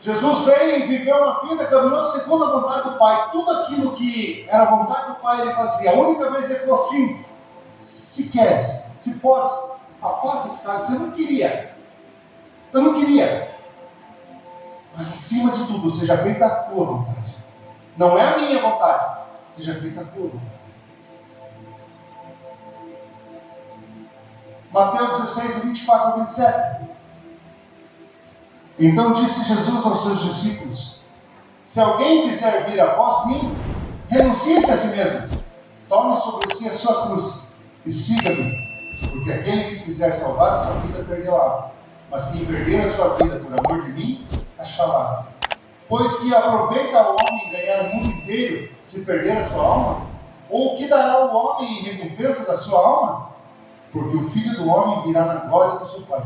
Jesus veio e viveu uma vida, caminhou segundo a vontade do Pai. Tudo aquilo que era a vontade do Pai ele fazia. A única vez ele falou assim: se queres, se podes, afasta esse cálice. Eu não queria. Mas acima de tudo, seja feita a tua vontade. Não é a minha vontade, seja feita a tua vontade. Mateus 16:24-27. Então disse Jesus aos seus discípulos: se alguém quiser vir após mim, renuncie-se a si mesmo, tome sobre si a sua cruz e siga-me, porque aquele que quiser salvar a sua vida, perdê-la, mas quem perder a sua vida por amor de mim, achá-la. Pois que aproveita ao homem ganhar o mundo inteiro, se perder a sua alma? Ou o que dará o homem em recompensa da sua alma? Porque o Filho do Homem virá na glória do seu Pai,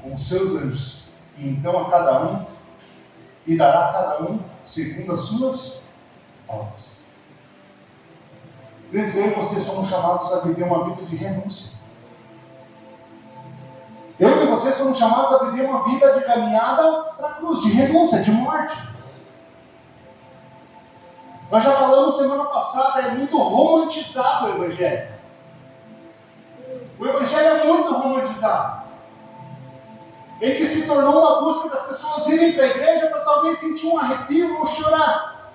com os seus anjos, e então e dará a cada um segundo as suas obras. Quer dizer, vocês somos chamados a viver uma vida de renúncia. Eu e vocês somos chamados a viver uma vida de caminhada para a cruz, de renúncia, de morte. Nós já falamos semana passada, é muito romantizado o Evangelho. O Evangelho é muito romantizado. Em que se tornou uma busca das pessoas irem para a igreja para talvez sentir um arrepio ou chorar.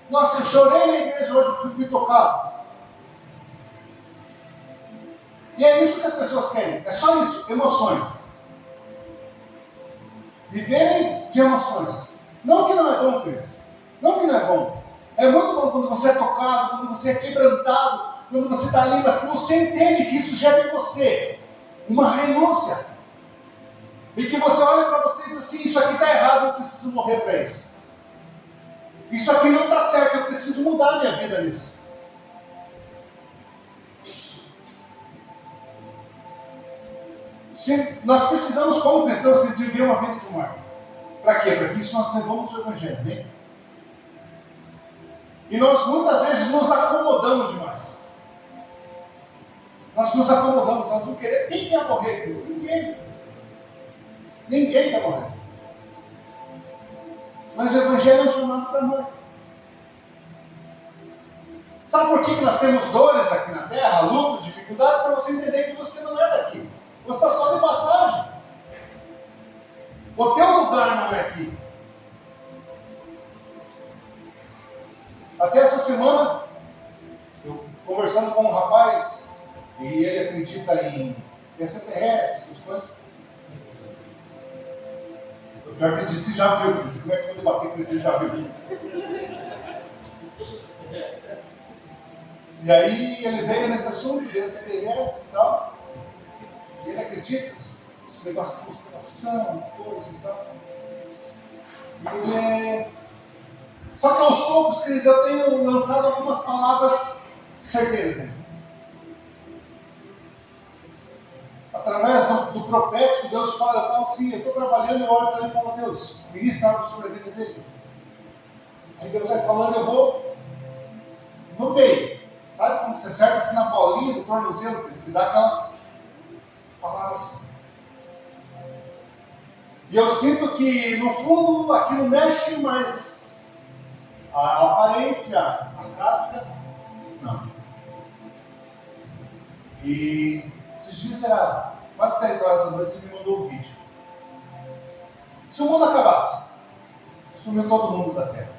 Nossa, eu chorei na igreja hoje porque fui tocado. E é isso que as pessoas querem. É só isso, emoções. Viverem de emoções. Não que não é bom, Cristo. Não que não é bom. É muito bom quando você é tocado, quando você é quebrantado, quando você está ali, mas que você entende que isso gera em você uma renúncia. E que você olha para você e diz assim: isso aqui está errado, eu preciso morrer para isso. Isso aqui não está certo, eu preciso mudar a minha vida nisso. Nós precisamos, como cristãos, viver uma vida de morte. Para quê? Para que isso nós levamos o Evangelho, né? E nós muitas vezes nos acomodamos demais. Nós nos acomodamos, nós não queremos. Quem quer morrer? Ninguém. Ninguém quer morrer. Mas o Evangelho é um chamado para nós. Sabe por que nós temos dores aqui na terra, lutas, dificuldades? Para você entender que você não é daqui. Você está só de passagem. O teu lugar não é aqui. Até essa semana, eu conversando com um rapaz, e ele acredita em extraterrestres, essas coisas. O pior que ele disse que já viu, ele disse, como é que eu vou debater com isso? Ele já viu. E aí ele veio nesse assunto de extraterrestres e tal. E ele acredita, esse negócio de constelação, coisa e tal. E ele Só que aos poucos, queridos, eu tenho lançado algumas palavras certeiras, né? Através do profético, Deus fala, eu falo assim, eu estou trabalhando, eu olho para ele e falo, Deus, ministra algo sobre a vida dele. Aí Deus vai falando, eu vou no meio. Sabe quando você acerta assim na bolinha do tornozelo, que dá aquela palavra assim. E eu sinto que, no fundo, aquilo mexe, mas a aparência, a casca, não. E esses dias era quase 10 horas da noite, ele me mandou um vídeo. Se o mundo acabasse, sumiu todo mundo da Terra.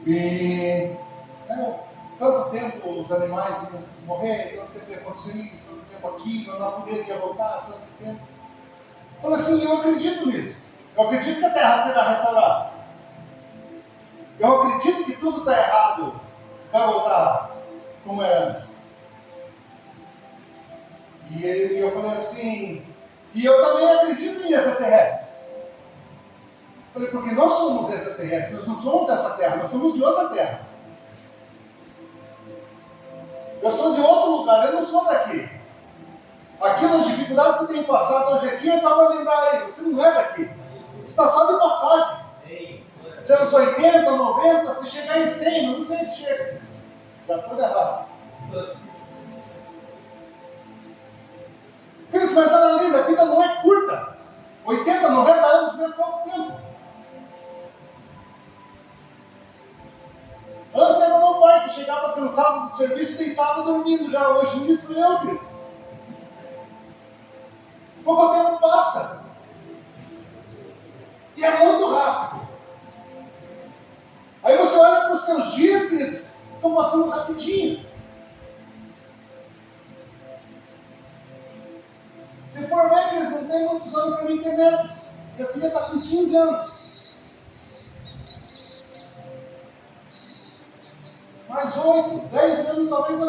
E tanto tempo os animais iam morrer, tanto tempo ia acontecer isso, tanto tempo aquilo, a natureza ia voltar, tanto tempo. Eu falei assim, eu acredito nisso. Eu acredito que a Terra será restaurada. Eu acredito que tudo está errado, vai voltar como era antes. E eu falei assim, e eu também acredito em extraterrestre. Falei, porque nós somos extraterrestres, nós não somos dessa terra, nós somos de outra terra. Eu sou de outro lugar, eu não sou daqui. Aquelas dificuldades que eu tenho passado hoje aqui é só para lembrar aí, você não é daqui. Você está só de passagem. Se é uns 80, 90, se chegar em 100, mas não sei se chega. Já toda errada. Cristo, mas analisa, a vida não é curta. 80, 90 anos não é pouco tempo. Antes era meu pai que chegava cansado do serviço e deitava dormindo já. Hoje em dia sou eu, Cristo. Pouco tempo passa. E é muito rápido. Aí você olha para os seus dias, queridos, estão passando rapidinho. Se for ver, eles não têm muitos anos para mim ter netos. Minha filha está com 15 anos. Mais 8, 10 anos talvez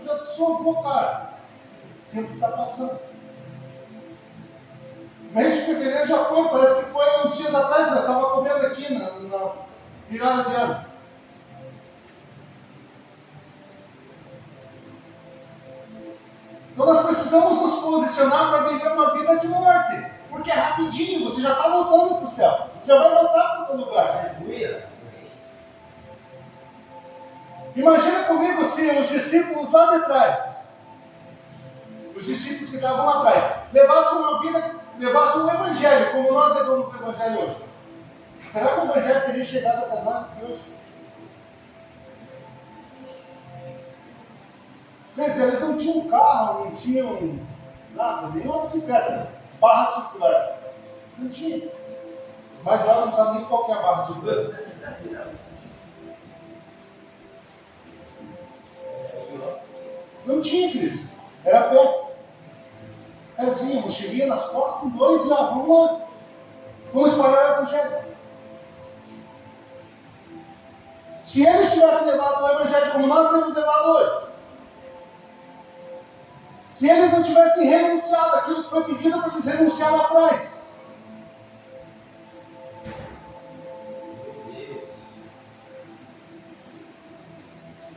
já sou cara. O tempo está passando. Mês de fevereiro já foi, parece que foi uns dias atrás, nós estávamos comendo aqui na virada de ano. Então nós precisamos nos posicionar para viver uma vida de morte, porque é rapidinho, você já está voltando para o céu, já vai voltar para o teu lugar. Imagina comigo se os discípulos lá de trás, os discípulos que estavam lá atrás, levassem uma vida, levassem um evangelho, como nós levamos o evangelho hoje. Será que o evangelho teria chegado até nós aqui hoje? Quer dizer, eles não tinham carro, não tinham nada, nenhuma bicicleta, barra circular. Não tinha. Os mais jovens não sabem nem qual que é a barra circular. Não tinha, Cristo. Era pé. Pezinha, mochilinha nas costas, com 2 lá, vamos lá. Vamos espalhar o evangelho. Se eles tivessem levado o evangelho como nós temos levado hoje, se eles não tivessem renunciado àquilo que foi pedido para eles renunciar lá atrás,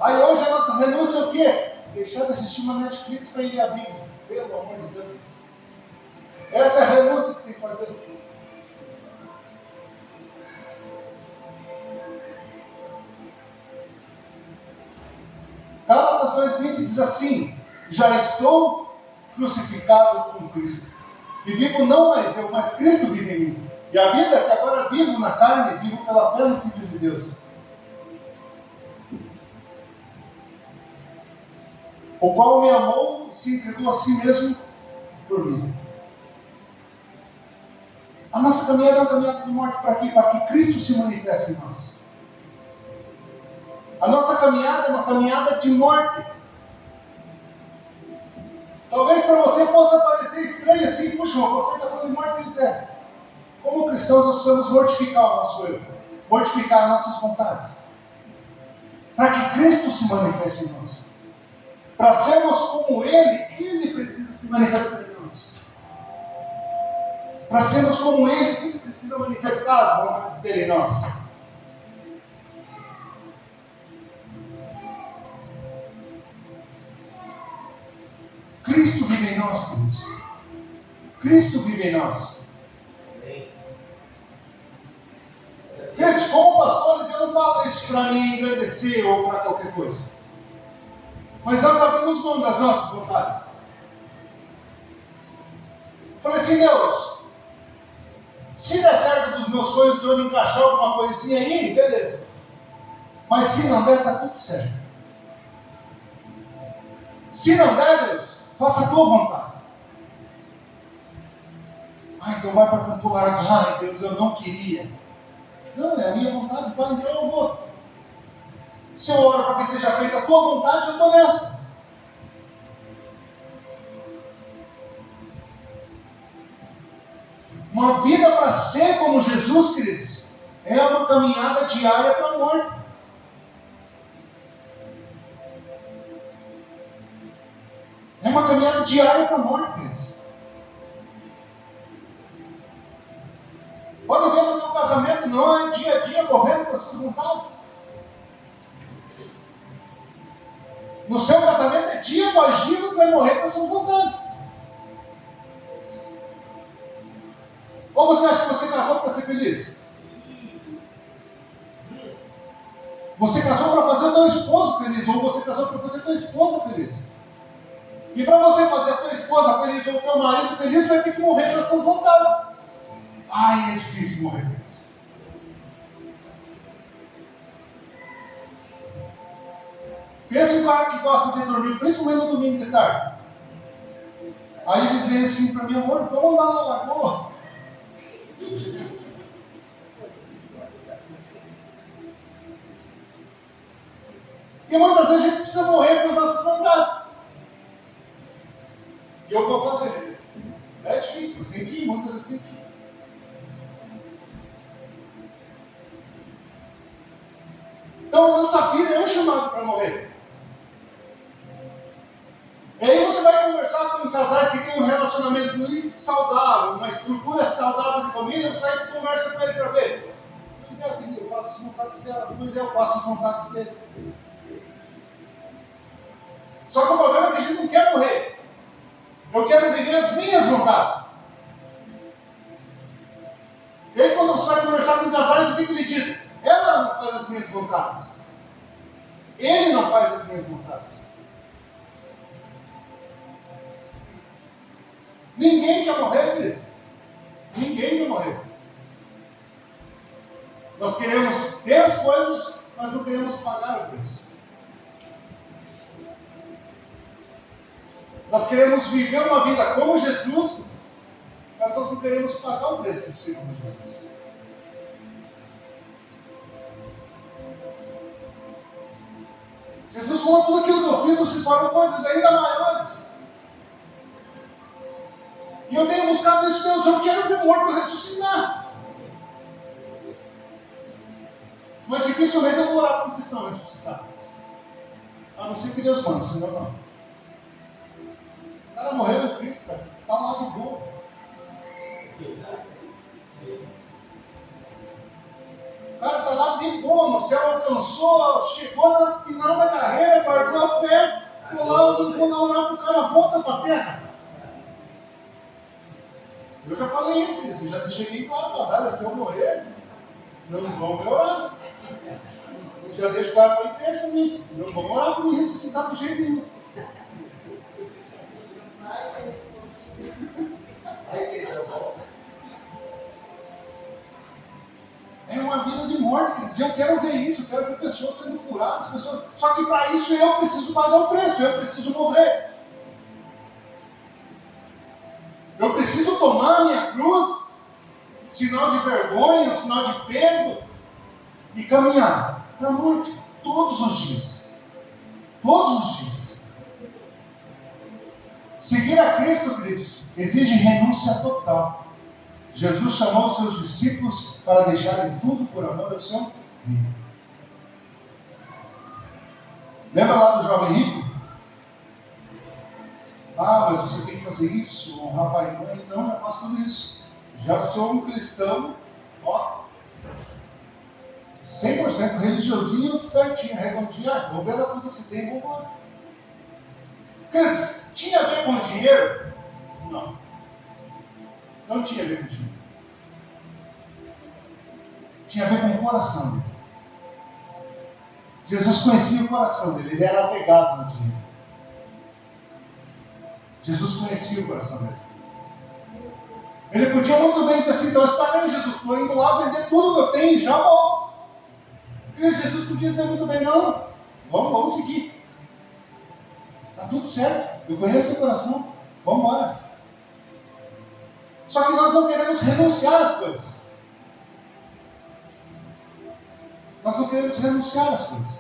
aí hoje a nossa renúncia é o quê? Deixar de assistir uma Netflix para ir ler a Bíblia. Pelo amor de Deus. Essa é a renúncia que você tem que fazer. Gálatas 2,20 diz assim: já estou crucificado com Cristo. E vivo não mais eu, mas Cristo vive em mim. E a vida que agora vivo na carne, vivo pela fé no Filho de Deus, o qual me amou e se entregou a si mesmo por mim. A nossa caminhada é uma caminhada de morte para quê? Para que Cristo se manifeste em nós. A nossa caminhada é uma caminhada de morte. Talvez para você possa parecer estranho assim, puxa, o pastor está falando de morte, diz é. Como cristãos nós precisamos mortificar o nosso eu, mortificar as nossas vontades, para que Cristo se manifeste em nós. Para sermos como Ele precisa se manifestar em nós. Para sermos como Ele precisa manifestar as vontades dele em nós. Cristo vive em nós, queridos. Cristo vive em nós. Queridos, como pastores, eu não falo isso para me engrandecer ou para qualquer coisa. Mas nós abrimos mão das nossas vontades. Eu falei assim, Deus, se der certo dos meus sonhos, se eu encaixar alguma coisinha aí, beleza. Mas se não der, está tudo certo. Se não der, Deus, faça a tua vontade. Então vai para Campo Largo. Ai, Deus, eu não queria. Não, é a minha vontade, então eu vou. Se eu oro para que seja feita a tua vontade, eu estou nessa. Uma vida para ser como Jesus, queridos, é uma caminhada diária para a morte. É uma caminhada diária para a morte, queridos. Pode ver no teu casamento, não é dia a dia morrendo para as suas vontades. No seu casamento é dia após dia você vai morrer para as suas vontades. Ou você acha que você casou para ser feliz? Você casou para fazer o teu esposo feliz, ou você casou para fazer a tua esposa feliz. E para você fazer a tua esposa feliz ou o teu marido feliz, vai ter que morrer para as tuas vontades. Ai, é difícil morrer para isso. Pensa um cara que gosta de dormir, principalmente no domingo de tarde. Aí eles vêm assim para mim, amor, vamos lá na lagoa. E muitas vezes a gente precisa morrer para as nossas vontades. E é o que eu vou fazer. É difícil, mas tem que ir, muitas vezes tem que ir. Então a nossa vida é um chamado para morrer. E aí você vai conversar com casais que têm um relacionamento muito saudável, uma estrutura saudável de família, você vai conversar com ele para ver. Pois é, eu faço as vontades dela, pois é, eu faço as vontades dele. Só que o problema é que a gente não quer morrer. Eu quero viver as minhas vontades. E aí quando você vai conversar com casais, o que ele diz? Ela não faz as minhas vontades. Ele não faz as minhas vontades. Ninguém quer morrer, queridos. Ninguém quer morrer. Nós queremos ter as coisas, mas não queremos pagar o preço. Nós queremos viver uma vida como Jesus, mas nós não queremos pagar o preço de ser como Jesus. Jesus falou: tudo aquilo que eu fiz, vocês farão coisas ainda maiores. E eu tenho buscado isso, Deus, eu quero que o morto ressuscitar. Mas dificilmente eu vou orar para um cristão ressuscitar. A não ser que Deus mande, senão não. O cara morreu em Cristo, cara. Está lá de boa. O cara está lá de boa, no céu, alcançou, chegou no final da carreira, guardou a fé, vou lá orar para o cara, volta para a terra. Eu já falei isso, eu já deixei bem claro para dar, se eu morrer, não vão me orar. Eu já deixo claro para a igreja comigo. Não vou morar com isso, assim, tá do jeito nenhum. É uma vida de morte, quer dizer, eu quero ver isso, eu quero ver pessoas sendo curadas, pessoas. Só que para isso eu preciso pagar o preço, eu preciso morrer. Eu preciso tomar a minha cruz, sinal de vergonha, sinal de peso, e caminhar para a morte todos os dias. Todos os dias. Seguir a Cristo, queridos, exige renúncia total. Jesus chamou os seus discípulos para deixarem tudo por amor ao seu reino. Lembra lá do jovem rico? Ah, mas você tem que fazer isso, honrar pai e mãe. Não, eu faço tudo isso. Já sou um cristão, ó, 100% religiosinho, certinho, redondinho. Ah, vou ver tudo que você tem, vou embora. Tinha a ver com dinheiro? Não. Não tinha a ver com dinheiro. Tinha a ver com o coração dele. Jesus conhecia o coração dele, ele era apegado no dinheiro. Jesus conhecia o coração dele. Ele podia muito bem dizer assim, então espera aí, Jesus, estou indo lá vender tudo que eu tenho e já volto. E Jesus podia dizer muito bem, não, vamos seguir. Está tudo certo, eu conheço o coração, vamos embora. Só que nós não queremos renunciar às coisas. Nós não queremos renunciar às coisas.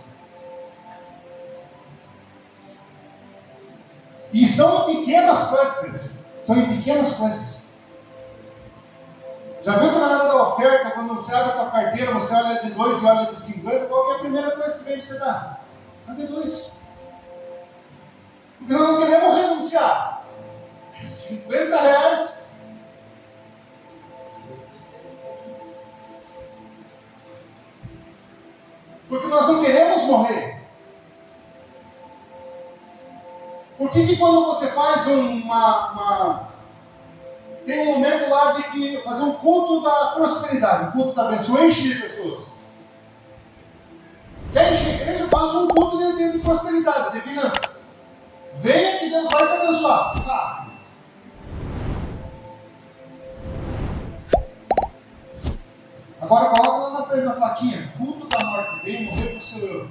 E são em pequenas coisas. São em pequenas coisas. Já viu que na hora da oferta, quando você abre a tua carteira, você olha de 2 e olha de 50, qual é a primeira coisa que vem você dar? A de 2. Porque nós não queremos renunciar. R$50. Porque nós não queremos morrer. Por que quando você faz tem um momento lá de que fazer um culto da prosperidade, um culto da bênção, enche de pessoas. Quer encher a igreja, faça um culto de prosperidade, de finanças. Venha que Deus vai te abençoar. Ah, agora coloca lá na frente da plaquinha, culto da morte, vem morrer para o Senhor.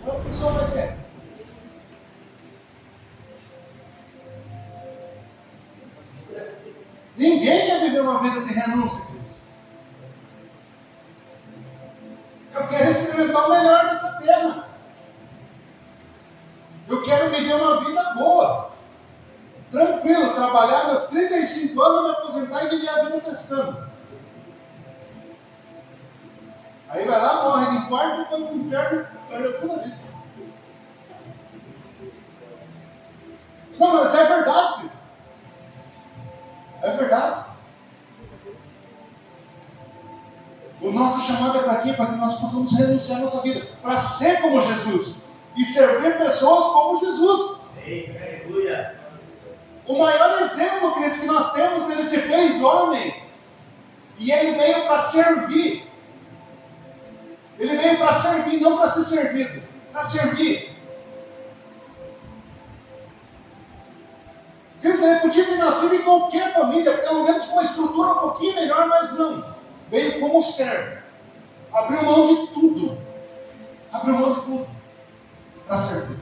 Então a pessoa vai ter. Ninguém quer viver uma vida de renúncia, queridos. Eu quero experimentar o melhor dessa terra. Eu quero viver uma vida boa. Tranquilo, trabalhar meus 35 anos, me aposentar e viver a vida pescando. Aí vai lá, morre de infarto e vai para o inferno, perdeu toda a vida. Não, mas é verdade, queridos. É verdade. O nosso chamado é para quê? Para que nós possamos renunciar à nossa vida, para ser como Jesus e servir pessoas como Jesus. O maior exemplo, queridos, que nós temos, ele se fez homem e ele veio para servir. Ele veio para servir, não para ser servido, para servir. Ele podia ter nascido em qualquer família, pelo menos com uma estrutura um pouquinho melhor, mas não. Veio como servo. Abriu mão de tudo. Abriu mão de tudo para servir.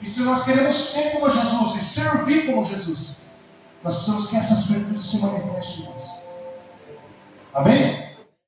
E se nós queremos ser como Jesus e servir como Jesus, nós precisamos que essas virtudes se manifestem em nós. Amém?